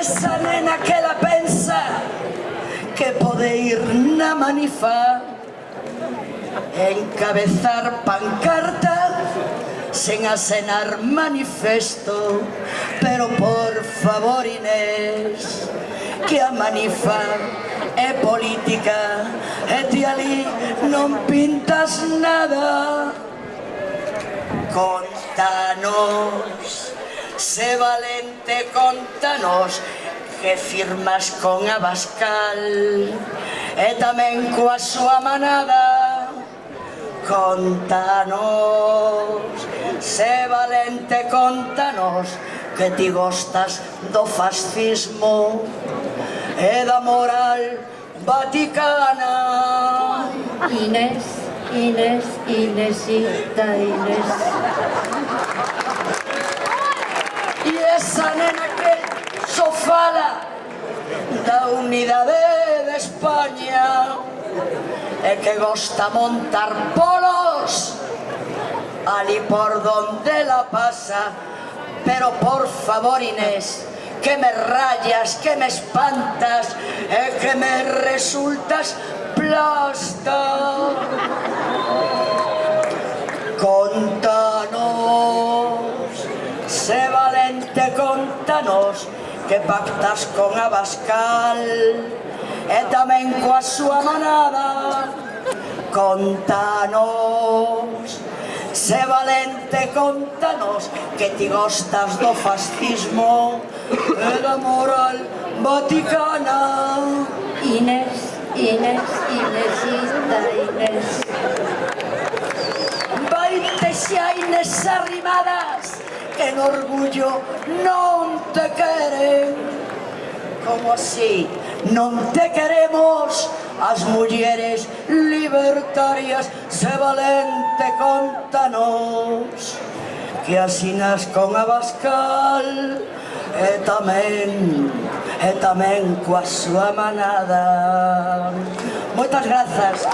esa nena que la pensa que pode ir na manifa, encabezar pancarta sen acenar manifesto, pero por favor, Inés, que a manifa é política e ti ali non pintas nada. Contanos, sé valente, contanos que firmas con Abascal e tamén coa súa manada. Contanos, sé valente, contanos que ti gostas do fascismo e da moral vaticana. Inés, Inés, Inésita, Inés. E esa nena que só fala da unidade de España e que gosta montar polos ali por donde la pasa, pero por favor, Inés, que me rayas, que me espantas e que me resultas plasta. Contanos, sé valente, contanos que pactas con Abascal e tamén coa súa manada. Contanos, sé valente, contanos que ti gostas do fascismo e da moral vaticana. Inés, Inés, Inésita, Inés. Vaite xa, Inés, arrimadas, que en orgullo non te queren. Como así non te queremos as mulleres libertarias? Sé valente, contanos que asinas con Abascal e tamén coa súa manada. Moitas grazas.